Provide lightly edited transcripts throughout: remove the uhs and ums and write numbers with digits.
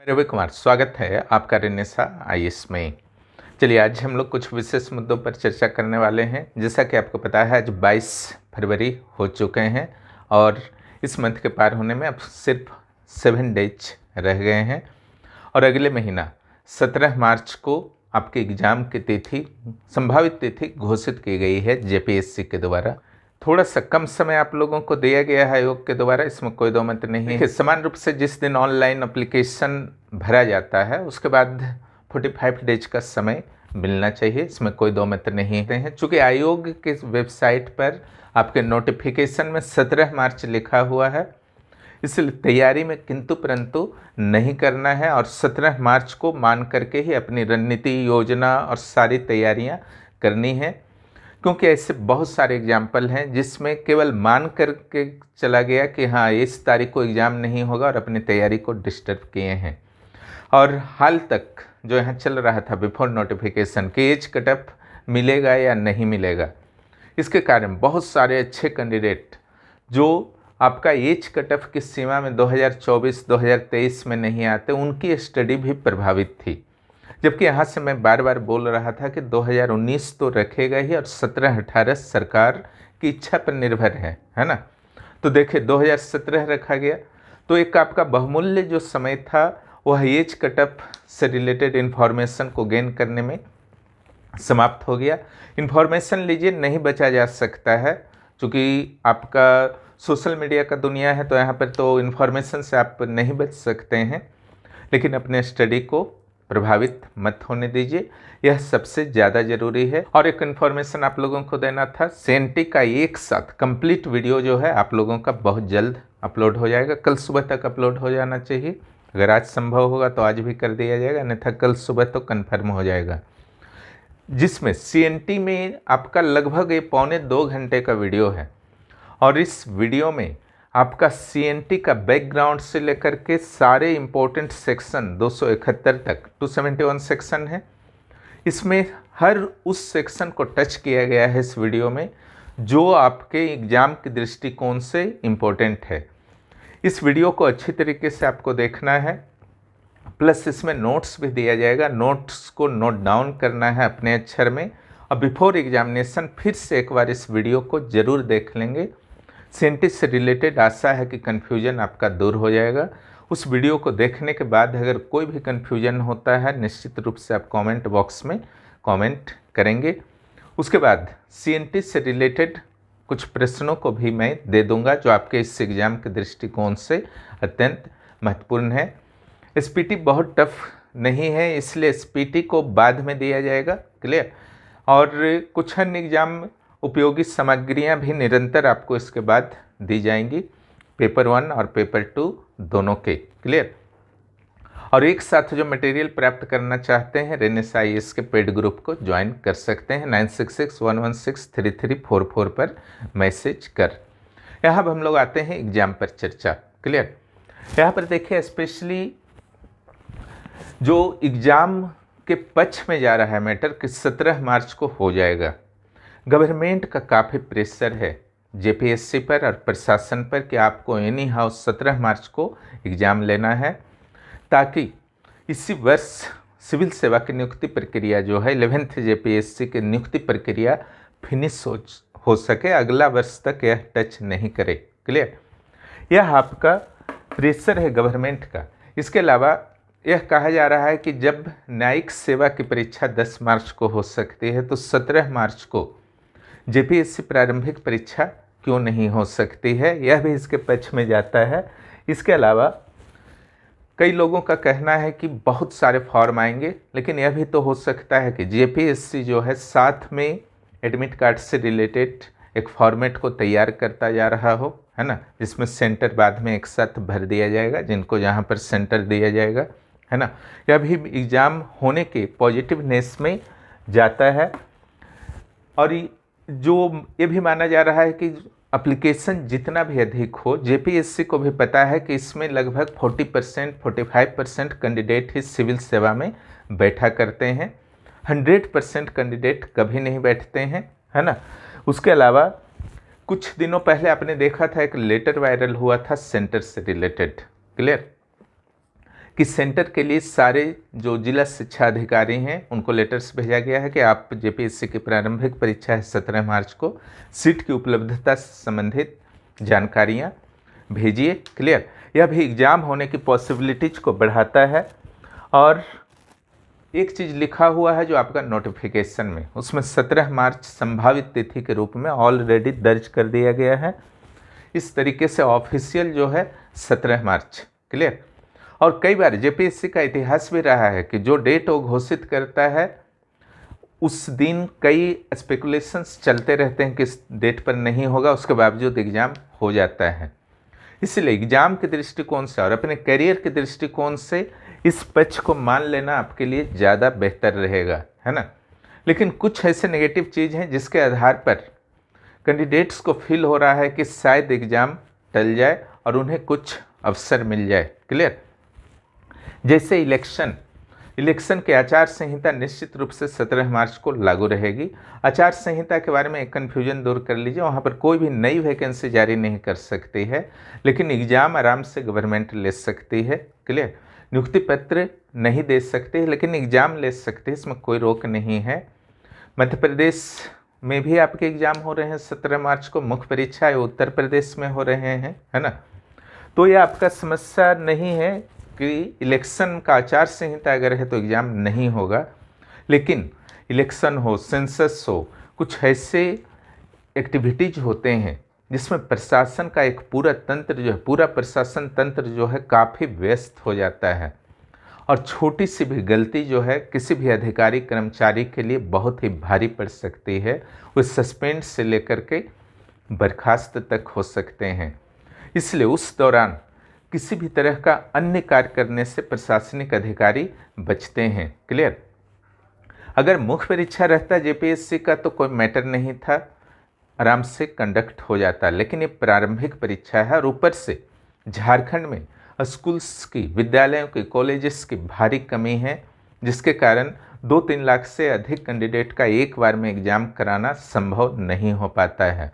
मैं रवि कुमार, स्वागत है आपका रेनेसा आईएएस में। चलिए आज हम लोग कुछ विशेष मुद्दों पर चर्चा करने वाले हैं। जैसा कि आपको पता है, आज 22 फरवरी हो चुके हैं और इस मंथ के पार होने में अब सिर्फ 7 डेज रह गए हैं और अगले महीना 17 मार्च को आपके एग्ज़ाम की तिथि, संभावित तिथि घोषित की गई है जेपीएससी के द्वारा। थोड़ा सा कम समय आप लोगों को दिया गया है आयोग के द्वारा, इसमें कोई दो मत नहीं है। समान रूप से जिस दिन ऑनलाइन एप्लीकेशन भरा जाता है उसके बाद 45 डेज का समय मिलना चाहिए, इसमें कोई दो मत नहीं है। चूँकि आयोग के वेबसाइट पर आपके नोटिफिकेशन में 17 मार्च लिखा हुआ है, इसलिए तैयारी में किंतु परंतु नहीं करना है और 17 मार्च को मान करके ही अपनी रणनीति, योजना और सारी तैयारियां करनी है। क्योंकि ऐसे बहुत सारे एग्जाम्पल हैं जिसमें केवल मान करके चला गया कि हाँ इस तारीख को एग्ज़ाम नहीं होगा और अपनी तैयारी को डिस्टर्ब किए हैं। और हाल तक जो यहाँ चल रहा था बिफोर नोटिफिकेशन कि एज कट ऑफ मिलेगा या नहीं मिलेगा, इसके कारण बहुत सारे अच्छे कैंडिडेट जो आपका एज कट ऑफ की सीमा में 2024-2023 में नहीं आते, उनकी स्टडी भी प्रभावित थी। जबकि यहाँ से मैं बार बार बोल रहा था कि 2019 तो रखेगा ही और 17-18 सरकार की इच्छा पर निर्भर है ना। तो देखिए 2017 रखा गया, तो एक आपका बहुमूल्य जो समय था वह एज कट ऑफ से रिलेटेड इन्फॉर्मेशन को गेन करने में समाप्त हो गया। इन्फॉर्मेशन लीजिए नहीं बचा जा सकता है, क्योंकि आपका सोशल मीडिया का दुनिया है, तो यहाँ पर तो इन्फॉर्मेशन से आप नहीं बच सकते हैं, लेकिन अपने स्टडी को प्रभावित मत होने दीजिए, यह सबसे ज़्यादा ज़रूरी है। और एक इन्फॉर्मेशन आप लोगों को देना था, सीएनटी का एक साथ कंप्लीट वीडियो जो है आप लोगों का बहुत जल्द अपलोड हो जाएगा। कल सुबह तक अपलोड हो जाना चाहिए, अगर आज संभव होगा तो आज भी कर दिया जाएगा, अन्यथा कल सुबह तो कन्फर्म हो जाएगा। जिसमें सीएनटी में आपका लगभग 1-2 घंटे का वीडियो है और इस वीडियो में आपका सीएनटी का बैकग्राउंड से लेकर के सारे इम्पोर्टेंट सेक्शन 271 तक 271 सेक्शन है, इसमें हर उस सेक्शन को टच किया गया है इस वीडियो में जो आपके एग्ज़ाम के दृष्टिकोण से इम्पोर्टेंट है। इस वीडियो को अच्छी तरीके से आपको देखना है, प्लस इसमें नोट्स भी दिया जाएगा। नोट्स को नोट डाउन करना है अपने अक्षर में और बिफोर एग्जामिनेशन फिर से एक बार इस वीडियो को ज़रूर देख लेंगे। सीएनटी से रिलेटेड आशा है कि कन्फ्यूजन आपका दूर हो जाएगा। उस वीडियो को देखने के बाद अगर कोई भी कन्फ्यूजन होता है निश्चित रूप से आप कमेंट बॉक्स में कमेंट करेंगे। उसके बाद सीएनटी से रिलेटेड कुछ प्रश्नों को भी मैं दे दूंगा जो आपके इस एग्ज़ाम के दृष्टिकोण से अत्यंत महत्वपूर्ण है। एसपीटी बहुत टफ नहीं है, इसलिए एसपीटी को बाद में दिया जाएगा, क्लियर। और कुछ अन्य एग्ज़ाम उपयोगी सामग्रियां भी निरंतर आपको इसके बाद दी जाएंगी, पेपर 1 और पेपर 2 दोनों के, क्लियर। और एक साथ जो मटेरियल प्राप्त करना चाहते हैं रेनेसा आईएएस के पेड ग्रुप को ज्वाइन कर सकते हैं। 9661163344 पर मैसेज कर। यहाँ पर हम लोग आते हैं एग्जाम पर चर्चा, क्लियर। यहाँ पर देखिए स्पेशली जो एग्ज़ाम के पक्ष में जा रहा है मैटर कि 17 मार्च को हो जाएगा। गवर्नमेंट का काफ़ी प्रेशर है जेपीएससी पर और प्रशासन पर कि आपको एनी हाउ 17 मार्च को एग्ज़ाम लेना है, ताकि इसी वर्ष सिविल सेवा की नियुक्ति प्रक्रिया जो है 11th जेपीएससी की नियुक्ति प्रक्रिया फिनिश हो सके, अगला वर्ष तक यह टच नहीं करे, क्लियर। यह आपका प्रेशर है गवर्नमेंट का। इसके अलावा यह कहा जा रहा है कि जब न्यायिक सेवा की परीक्षा 10 मार्च को हो सकती है, तो 17 मार्च को जेपीएससी प्रारंभिक परीक्षा क्यों नहीं हो सकती है, यह भी इसके पक्ष में जाता है। इसके अलावा कई लोगों का कहना है कि बहुत सारे फॉर्म आएंगे, लेकिन यह भी तो हो सकता है कि जेपीएससी जो है साथ में एडमिट कार्ड से रिलेटेड एक फॉर्मेट को तैयार करता जा रहा हो, है ना, जिसमें सेंटर बाद में एक साथ भर दिया जाएगा, जिनको जहाँ पर सेंटर दिया जाएगा, है ना। यह भी एग्ज़ाम होने के पॉजिटिवनेस में जाता है। और जो ये भी माना जा रहा है कि एप्लीकेशन जितना भी अधिक हो, जेपीएससी को भी पता है कि इसमें लगभग 40% 45% कैंडिडेट ही सिविल सेवा में बैठा करते हैं, 100% कैंडिडेट कभी नहीं बैठते हैं, है ना। उसके अलावा कुछ दिनों पहले आपने देखा था एक लेटर वायरल हुआ था सेंटर से रिलेटेड, क्लियर, कि सेंटर के लिए सारे जो जिला शिक्षा अधिकारी हैं उनको लेटर्स भेजा गया है कि आप जेपीएससी की प्रारंभिक परीक्षा है 17 मार्च को, सीट की उपलब्धता से संबंधित जानकारियां भेजिए। क्लियर। यह भी एग्ज़ाम होने की पॉसिबिलिटीज को बढ़ाता है। और एक चीज़ लिखा हुआ है जो आपका नोटिफिकेशन में, उसमें 17 मार्च संभावित तिथि के रूप में ऑलरेडी दर्ज कर दिया गया है। इस तरीके से ऑफिशियल जो है 17 मार्च। क्लियर। और कई बार जेपीएससी का इतिहास भी रहा है कि जो डेट वो घोषित करता है उस दिन कई स्पेकुलेशंस चलते रहते हैं कि इस डेट पर नहीं होगा, उसके बावजूद एग्ज़ाम हो जाता है। इसलिए एग्ज़ाम के दृष्टिकोण से और अपने करियर के दृष्टिकोण से इस पक्ष को मान लेना आपके लिए ज़्यादा बेहतर रहेगा, है ना। लेकिन कुछ ऐसे नेगेटिव चीज़ हैं जिसके आधार पर कैंडिडेट्स को फील हो रहा है कि शायद एग्ज़ाम टल जाए और उन्हें कुछ अवसर मिल जाए। क्लियर। जैसे इलेक्शन के आचार संहिता निश्चित रूप से 17 मार्च को लागू रहेगी। आचार संहिता के बारे में एक कन्फ्यूजन दूर कर लीजिए, वहाँ पर कोई भी नई वैकेंसी जारी नहीं कर सकती है, लेकिन एग्ज़ाम आराम से गवर्नमेंट ले सकती है। क्लियर। नियुक्ति पत्र नहीं दे सकते हैं लेकिन एग्ज़ाम ले सकते हैं, इसमें कोई रोक नहीं है। मध्य प्रदेश में भी आपके एग्ज़ाम हो रहे हैं 17 मार्च को, मुख्य परीक्षा उत्तर प्रदेश में हो रहे हैं, है ना। तो ये आपका समस्या नहीं है कि इलेक्शन का आचार संहिता अगर है तो एग्ज़ाम नहीं होगा, लेकिन इलेक्शन हो, सेंसस हो, कुछ ऐसे एक्टिविटीज होते हैं जिसमें प्रशासन का एक पूरा तंत्र जो है, पूरा प्रशासन तंत्र जो है काफ़ी व्यस्त हो जाता है और छोटी सी भी गलती जो है किसी भी अधिकारी कर्मचारी के लिए बहुत ही भारी पड़ सकती है। वो सस्पेंड से लेकर के बर्खास्त तक हो सकते हैं। इसलिए उस दौरान किसी भी तरह का अन्य कार्य करने से प्रशासनिक अधिकारी बचते हैं। क्लियर। अगर मुख्य परीक्षा रहता जेपीएससी का तो कोई मैटर नहीं था, आराम से कंडक्ट हो जाता, लेकिन ये प्रारंभिक परीक्षा है और ऊपर से झारखंड में स्कूल्स की, विद्यालयों की, कॉलेजेस की भारी कमी है, जिसके कारण 2-3 लाख से अधिक कैंडिडेट का एक बार में एग्ज़ाम कराना संभव नहीं हो पाता है।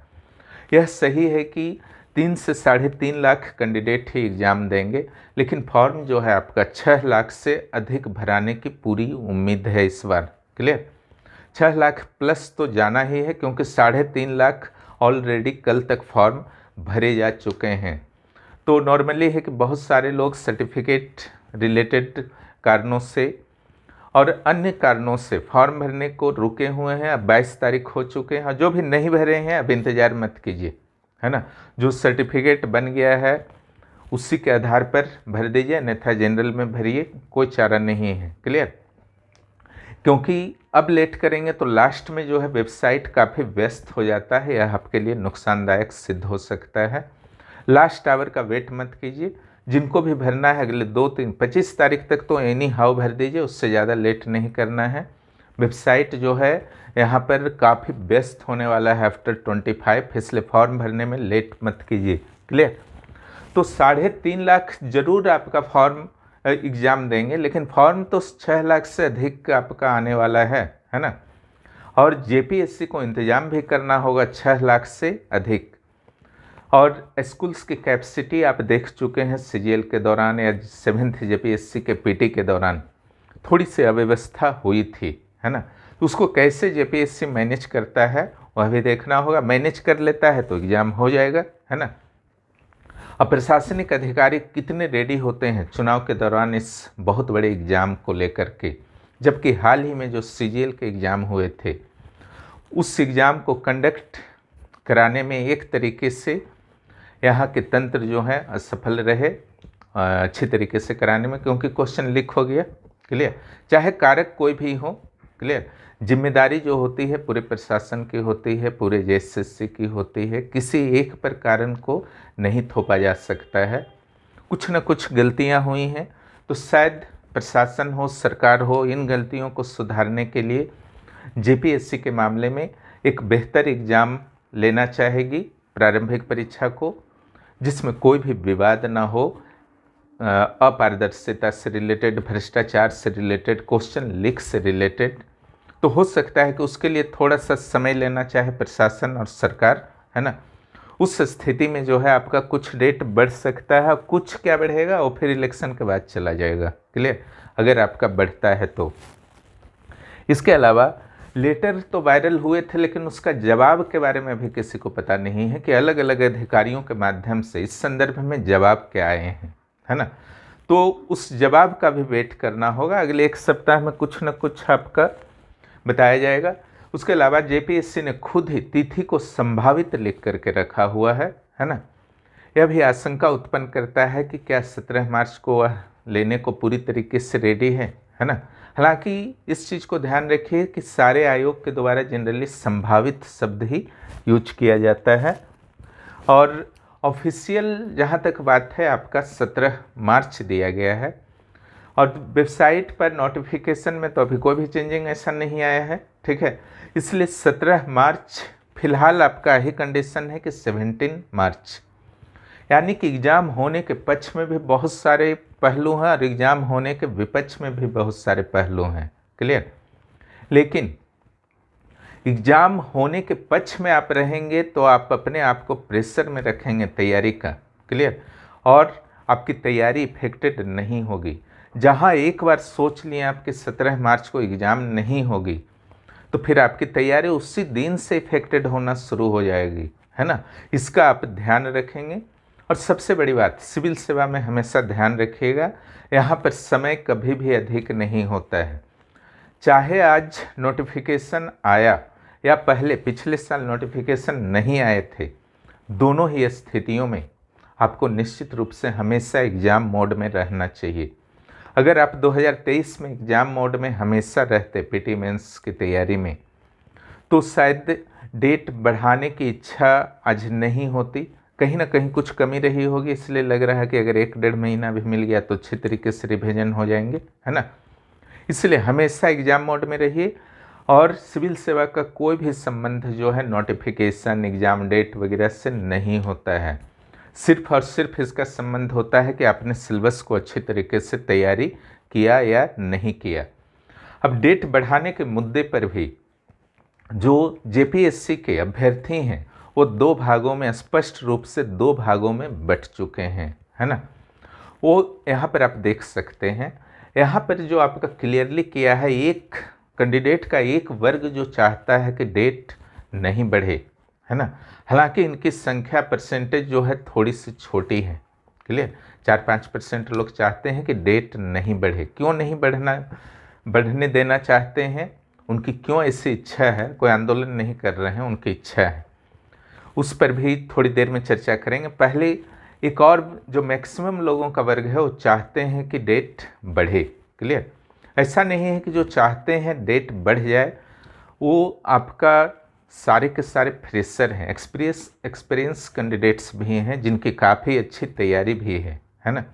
यह सही है कि 3 से 3.5 लाख कैंडिडेट ही एग्ज़ाम देंगे, लेकिन फॉर्म जो है आपका 6 लाख से अधिक भराने की पूरी उम्मीद है इस बार। क्लियर। 6 लाख प्लस तो जाना ही है, क्योंकि 3.5 लाख ऑलरेडी कल तक फॉर्म भरे जा चुके हैं। तो नॉर्मली है कि बहुत सारे लोग सर्टिफिकेट रिलेटेड कारणों से और अन्य कारणों से फॉर्म भरने को रुके हुए हैं। अब 22 तारीख हो चुके हैं, जो भी नहीं भरे हैं अब इंतज़ार मत कीजिए, है ना। जो सर्टिफिकेट बन गया है उसी के आधार पर भर दीजिए, अन्यथा जनरल में भरिए, कोई चारा नहीं है। क्लियर। क्योंकि अब लेट करेंगे तो लास्ट में जो है वेबसाइट काफ़ी व्यस्त हो जाता है, यह आपके लिए नुकसानदायक सिद्ध हो सकता है। लास्ट आवर का वेट मत कीजिए। जिनको भी भरना है अगले 25 तारीख तक तो एनी हाउ भर दीजिए, उससे ज़्यादा लेट नहीं करना है। वेबसाइट जो है यहाँ पर काफ़ी व्यस्त होने वाला है आफ्टर 25, इसलिए फॉर्म भरने में लेट मत कीजिए। क्लियर। तो 3.5 लाख जरूर आपका फॉर्म एग्ज़ाम देंगे, लेकिन फॉर्म तो 6 लाख से अधिक आपका आने वाला है ना। और जेपीएससी को इंतज़ाम भी करना होगा 6 लाख से अधिक। और स्कूल्स की कैपेसिटी आप देख चुके हैं सीजीएल के दौरान या 7th जेपीएससी के पीटी के दौरान थोड़ी सी अव्यवस्था हुई थी, है ना। तो उसको कैसे जेपीएससी मैनेज करता है वह भी देखना होगा। मैनेज कर लेता है तो एग्ज़ाम हो जाएगा, है ना। अब प्रशासनिक अधिकारी कितने रेडी होते हैं चुनाव के दौरान इस बहुत बड़े एग्ज़ाम को लेकर के, जबकि हाल ही में जो सीजीएल के एग्ज़ाम हुए थे उस एग्ज़ाम को कंडक्ट कराने में एक तरीके से यहाँ के तंत्र जो है असफल रहे अच्छी तरीके से कराने में, क्योंकि क्वेश्चन लीक हो गया। क्लियर। चाहे कारक कोई भी हो, क्लियर, जिम्मेदारी जो होती है पूरे प्रशासन की होती है, पूरे जेएसएससी की होती है, किसी एक पर कारण को नहीं थोपा जा सकता है। कुछ न कुछ गलतियाँ हुई हैं तो शायद प्रशासन हो, सरकार हो, इन गलतियों को सुधारने के लिए जेपीएससी के मामले में एक बेहतर एग्ज़ाम लेना चाहेगी, प्रारंभिक परीक्षा को, जिसमें कोई भी विवाद ना हो, अपारदर्शिता से रिलेटेड, भ्रष्टाचार से रिलेटेड, क्वेश्चन लीक से रिलेटेड। तो हो सकता है कि उसके लिए थोड़ा सा समय लेना चाहे प्रशासन और सरकार, है ना। उस स्थिति में जो है आपका कुछ डेट बढ़ सकता है, कुछ क्या बढ़ेगा वो फिर इलेक्शन के बाद चला जाएगा। क्लियर? अगर आपका बढ़ता है तो। इसके अलावा लेटर तो वायरल हुए थे, लेकिन उसका जवाब के बारे में अभी किसी को पता नहीं है कि अलग अलग अधिकारियों के माध्यम से इस संदर्भ में जवाब क्या आए हैं, है ना। तो उस जवाब का भी वेट करना होगा। अगले एक सप्ताह में कुछ न कुछ आपका बताया जाएगा। उसके अलावा जेपीएससी ने खुद ही तिथि को संभावित लिख करके रखा हुआ है ना। यह भी आशंका उत्पन्न करता है कि क्या 17 मार्च को वह लेने को पूरी तरीके से रेडी है ना। हालांकि इस चीज़ को ध्यान रखिए कि सारे आयोग के द्वारा जनरली संभावित शब्द ही यूज किया जाता है, और ऑफिशियल जहाँ तक बात है आपका 17 मार्च दिया गया है। और वेबसाइट पर नोटिफिकेशन में तो अभी कोई भी चेंजिंग ऐसा नहीं आया है, ठीक है। इसलिए 17 मार्च फिलहाल आपका ही कंडीशन है कि 17 मार्च, यानी कि एग्ज़ाम होने के पक्ष में भी बहुत सारे पहलू हैं और एग्ज़ाम होने के विपक्ष में भी बहुत सारे पहलू हैं। क्लियर? लेकिन एग्ज़ाम होने के पक्ष में आप रहेंगे तो आप अपने आप को प्रेशर में रखेंगे तैयारी का। क्लियर? और आपकी तैयारी इफेक्टेड नहीं होगी। जहां एक बार सोच लिए आपके 17 मार्च को एग्ज़ाम नहीं होगी, तो फिर आपकी तैयारी उसी दिन से इफेक्टेड होना शुरू हो जाएगी, है ना। इसका आप ध्यान रखेंगे। और सबसे बड़ी बात, सिविल सेवा में हमेशा ध्यान रखिएगा, यहाँ पर समय कभी भी अधिक नहीं होता है। चाहे आज नोटिफिकेशन आया या पहले पिछले साल नोटिफिकेशन नहीं आए थे, दोनों ही स्थितियों में आपको निश्चित रूप से हमेशा एग्ज़ाम मोड में रहना चाहिए। अगर आप 2023 में एग्ज़ाम मोड में हमेशा रहते पीटी मेंस की तैयारी में, तो शायद डेट बढ़ाने की इच्छा आज नहीं होती। कहीं ना कहीं कुछ कमी रही होगी, इसलिए लग रहा है कि अगर 1-1.5 महीना भी मिल गया तो अच्छे तरीके से रिविजन हो जाएंगे, है ना। इसलिए हमेशा एग्ज़ाम मोड में रहिए। और सिविल सेवा का कोई भी संबंध जो है नोटिफिकेशन, एग्ज़ाम डेट वगैरह से नहीं होता है। सिर्फ और सिर्फ इसका संबंध होता है कि आपने सिलेबस को अच्छी तरीके से तैयारी किया या नहीं किया। अब डेट बढ़ाने के मुद्दे पर भी जो जेपीएससी के अभ्यर्थी हैं वो 2 भागों में, स्पष्ट रूप से 2 भागों में बट चुके हैं, है ना। वो यहाँ पर आप देख सकते हैं। यहाँ पर जो आपका क्लियरली किया है, एक कैंडिडेट का एक वर्ग जो चाहता है कि डेट नहीं बढ़े, है ना। हालांकि इनकी संख्या परसेंटेज जो है थोड़ी सी छोटी है। क्लियर? 4-5% लोग चाहते हैं कि डेट नहीं बढ़े। क्यों नहीं बढ़ने देना चाहते हैं, उनकी क्यों ऐसी इच्छा है, कोई आंदोलन नहीं कर रहे हैं, उनकी इच्छा है, उस पर भी थोड़ी देर में चर्चा करेंगे। पहले एक और जो मैक्सिमम लोगों का वर्ग है वो चाहते हैं कि डेट बढ़े। क्लियर? ऐसा नहीं है कि जो चाहते हैं डेट बढ़ जाए वो आपका सारे के सारे फ्रेशर हैं, एक्सपीरियंस कैंडिडेट्स भी हैं जिनकी काफ़ी अच्छी तैयारी भी है ना।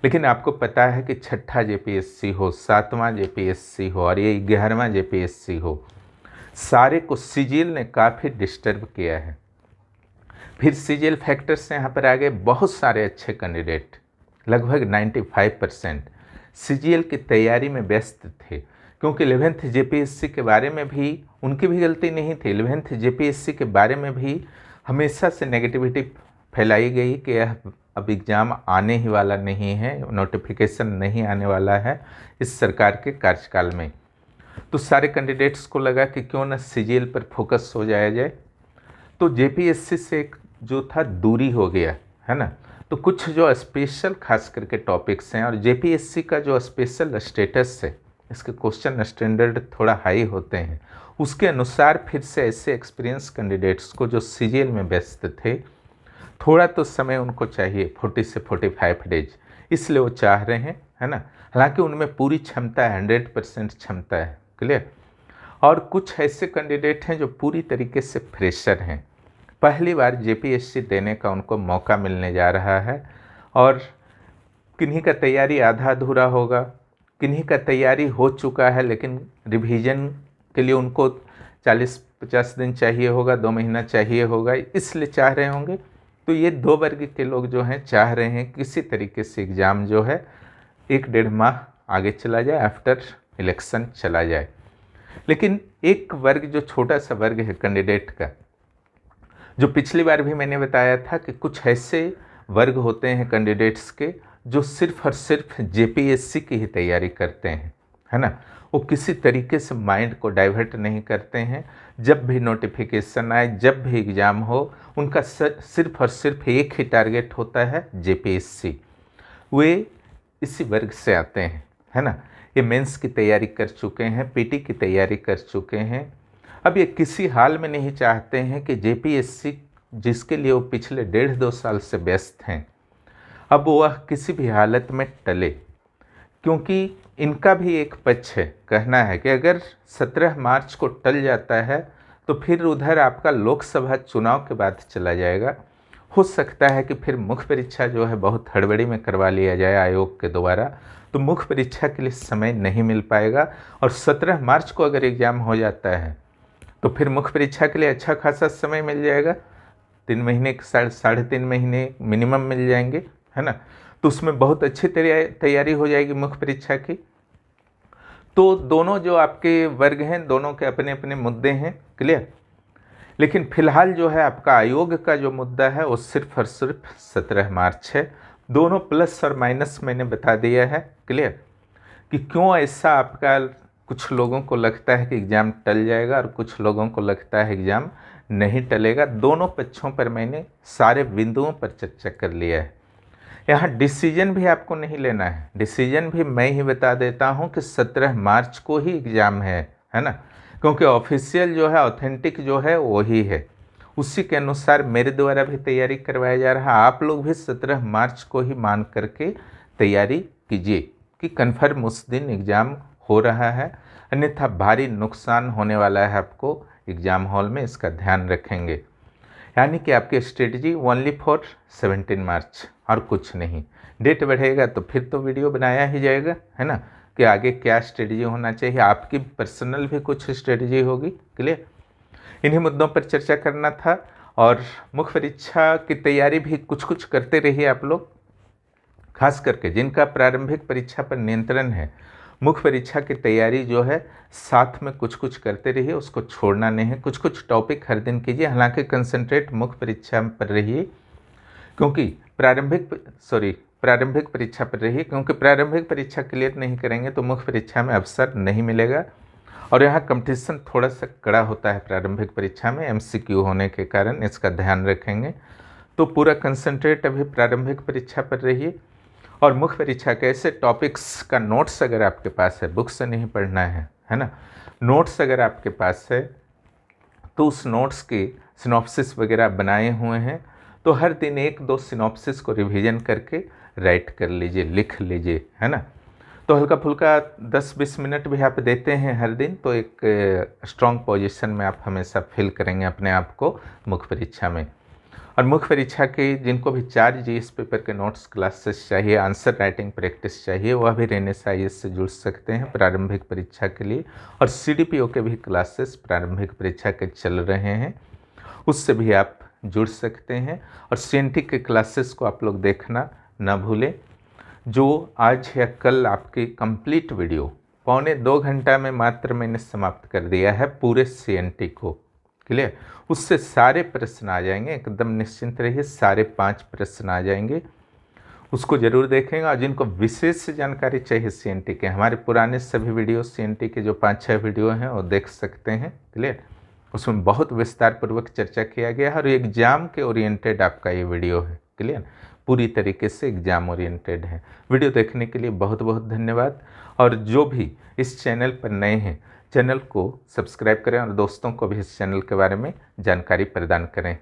लेकिन आपको पता है कि 6ठा जेपीएससी हो, 7वां जेपीएससी हो और ये 11वां जेपीएससी हो, सारे को सीजीएल ने काफ़ी डिस्टर्ब किया है। फिर सीजीएल फैक्टर से यहाँ पर आ गए बहुत सारे अच्छे कैंडिडेट, लगभग 95% सीजीएल की तैयारी में व्यस्त थे, क्योंकि 11th जेपीएससी के बारे में भी उनकी भी गलती नहीं थी। 11th जेपीएससी के बारे में भी हमेशा से नेगेटिविटी फैलाई गई कि यह अब एग्ज़ाम आने ही वाला नहीं है, नोटिफिकेशन नहीं आने वाला है इस सरकार के कार्यकाल में। तो सारे कैंडिडेट्स को लगा कि क्यों ना सीजीएल पर फोकस हो जाया जाए। तो जेपीएससी से एक जो था दूरी हो गया, है ना। तो कुछ जो स्पेशल खास करके टॉपिक्स हैं और जेपीएससी का जो स्पेशल स्टेटस है, इसके क्वेश्चन स्टैंडर्ड थोड़ा हाई होते हैं, उसके अनुसार फिर से ऐसे एक्सपीरियंस कैंडिडेट्स को जो सीजीएल में व्यस्त थे, थोड़ा तो समय उनको चाहिए, 40 से 45 डेज, इसलिए वो चाह रहे हैं, है ना। हालांकि उनमें पूरी क्षमता है, 100% क्षमता है। क्लियर? और कुछ ऐसे कैंडिडेट हैं जो पूरी तरीके से फ्रेशर हैं, पहली बार जेपीएससी देने का उनको मौका मिलने जा रहा है। और किन्हीं का तैयारी आधा अधूरा होगा, किन्हीं का तैयारी हो चुका है लेकिन रिवीजन के लिए उनको 40-50 दिन चाहिए होगा, 2 महीना चाहिए होगा, इसलिए चाह रहे होंगे। तो ये 2 वर्ग के लोग जो हैं चाह रहे हैं किसी तरीके से एग्ज़ाम जो है 1-1.5 माह आगे चला जाए, आफ्टर इलेक्शन चला जाए। लेकिन एक वर्ग जो छोटा सा वर्ग है कैंडिडेट का, जो पिछली बार भी मैंने बताया था कि कुछ ऐसे वर्ग होते हैं कैंडिडेट्स के जो सिर्फ और सिर्फ जेपीएससी की ही तैयारी करते हैं, है ना। वो किसी तरीके से माइंड को डाइवर्ट नहीं करते हैं। जब भी नोटिफिकेशन आए, जब भी एग्ज़ाम हो, उनका सिर्फ और सिर्फ एक ही टारगेट होता है, जेपीएससी। वे इसी वर्ग से आते हैं, है ना। ये मेंस की तैयारी कर चुके हैं, पीटी की तैयारी कर चुके हैं। अब ये किसी हाल में नहीं चाहते हैं कि जेपीएससी जिसके लिए वो पिछले 1.5-2 साल से व्यस्त हैं, अब वह किसी भी हालत में टले, क्योंकि इनका भी एक पक्ष है, कहना है कि अगर 17 मार्च को टल जाता है तो फिर उधर आपका लोकसभा चुनाव के बाद चला जाएगा। हो सकता है कि फिर मुख्य परीक्षा जो है बहुत हड़बड़ी में करवा लिया जाए आयोग के द्वारा, तो मुख्य परीक्षा के लिए समय नहीं मिल पाएगा। और 17 मार्च को अगर एग्ज़ाम हो जाता है तो फिर मुख्य परीक्षा के लिए अच्छा खासा समय मिल जाएगा, 3 महीने, 3.5 महीने मिनिमम मिल जाएंगे, है ना। तो उसमें बहुत अच्छी तैयारी हो जाएगी मुख्य परीक्षा की। तो दोनों जो आपके वर्ग हैं, दोनों के अपने अपने मुद्दे हैं, क्लियर। लेकिन फिलहाल जो है आपका आयोग का जो मुद्दा है वो सिर्फ और सिर्फ 17 मार्च है। दोनों प्लस और माइनस मैंने बता दिया है, क्लियर, कि क्यों ऐसा आपका कुछ लोगों को लगता है कि एग्ज़ाम टल जाएगा और कुछ लोगों को लगता है एग्ज़ाम नहीं टलेगा। दोनों पक्षों पर मैंने सारे बिंदुओं पर चर्चा कर लिया है। यहाँ डिसीजन भी आपको नहीं लेना है, डिसीजन भी मैं ही बता देता हूँ कि 17 मार्च को ही एग्ज़ाम है ना, क्योंकि ऑफिशियल जो है, ऑथेंटिक जो है वही है। उसी के अनुसार मेरे द्वारा भी तैयारी करवाया जा रहा है। आप लोग भी 17 मार्च को ही मान करके तैयारी कीजिए कि कन्फर्म उस दिन एग्ज़ाम हो रहा है, अन्यथा भारी नुकसान होने वाला है आपको एग्ज़ाम हॉल में, इसका ध्यान रखेंगे। यानी कि आपकी स्ट्रेटजी ओनली फॉर 17 मार्च और कुछ नहीं। डेट बढ़ेगा तो फिर तो वीडियो बनाया ही जाएगा, है ना, कि आगे क्या स्ट्रेटजी होना चाहिए, आपकी पर्सनल भी कुछ स्ट्रेटजी होगी, क्लियर। इन्हीं मुद्दों पर चर्चा करना था। और मुख्य परीक्षा की तैयारी भी कुछ कुछ करते रहिए आप लोग, खास करके जिनका प्रारंभिक परीक्षा पर नियंत्रण है। मुख्य परीक्षा की तैयारी जो है साथ में कुछ कुछ करते रहिए, उसको छोड़ना नहीं है। कुछ कुछ टॉपिक हर दिन कीजिए, हालांकि कंसंट्रेट मुख्य परीक्षा पर रहिए, क्योंकि प्रारंभिक परीक्षा पर रहिए, क्योंकि प्रारंभिक परीक्षा क्लियर नहीं करेंगे तो मुख्य परीक्षा में अवसर नहीं मिलेगा। और यहाँ कंपटीशन थोड़ा सा कड़ा होता है प्रारंभिक परीक्षा में, एमसीक्यू होने के कारण, इसका ध्यान रखेंगे। तो पूरा कंसंट्रेट अभी प्रारंभिक परीक्षा पर रहिए। और मुख्य परीक्षा के ऐसे टॉपिक्स का नोट्स अगर आपके पास है, बुक से नहीं पढ़ना है ना, नोट्स अगर आपके पास है तो उस नोट्स के सिनॉप्सिस वगैरह बनाए हुए हैं, तो हर दिन 1-2 सिनॉप्सिस को रिवीजन करके राइट कर लीजिए, लिख लीजिए, है ना। तो हल्का फुल्का 10-20 मिनट भी आप देते हैं हर दिन, तो एक स्ट्रॉन्ग पोजीशन में आप हमेशा फील करेंगे अपने आप को मुख्य परीक्षा में। और मुख्य परीक्षा के जिनको भी 4 जीएस पेपर के नोट्स क्लासेस चाहिए, आंसर राइटिंग प्रैक्टिस चाहिए, वह भी रेनेसा आईएएस से जुड़ सकते हैं प्रारंभिक परीक्षा के लिए। और सीडीपीओ के भी क्लासेस प्रारंभिक परीक्षा के चल रहे हैं, उससे भी आप जुड़ सकते हैं। और सीएनटी के क्लासेस को आप लोग देखना ना भूलें, जो आज या कल आपकी कंप्लीट वीडियो 1.25 घंटा में मात्र मैंने समाप्त कर दिया है पूरे सीएनटी को, क्लियर। उससे सारे प्रश्न आ जाएंगे, एकदम निश्चिंत रहिए, सारे 5 प्रश्न आ जाएंगे, उसको ज़रूर देखेंगे। और जिनको विशेष जानकारी चाहिए सीएनटी के, हमारे पुराने सभी वीडियो सीएनटी के जो 5-6 वीडियो हैं वो देख सकते हैं, क्लियर। उसमें बहुत विस्तार पूर्वक चर्चा किया गया है और एग्ज़ाम के ओरिएंटेड आपका ये वीडियो है, क्लियर, पूरी तरीके से एग्ज़ाम ओरिएंटेड है। वीडियो देखने के लिए बहुत बहुत धन्यवाद। और जो भी इस चैनल पर नए हैं, चैनल को सब्सक्राइब करें और दोस्तों को भी इस चैनल के बारे में जानकारी प्रदान करें।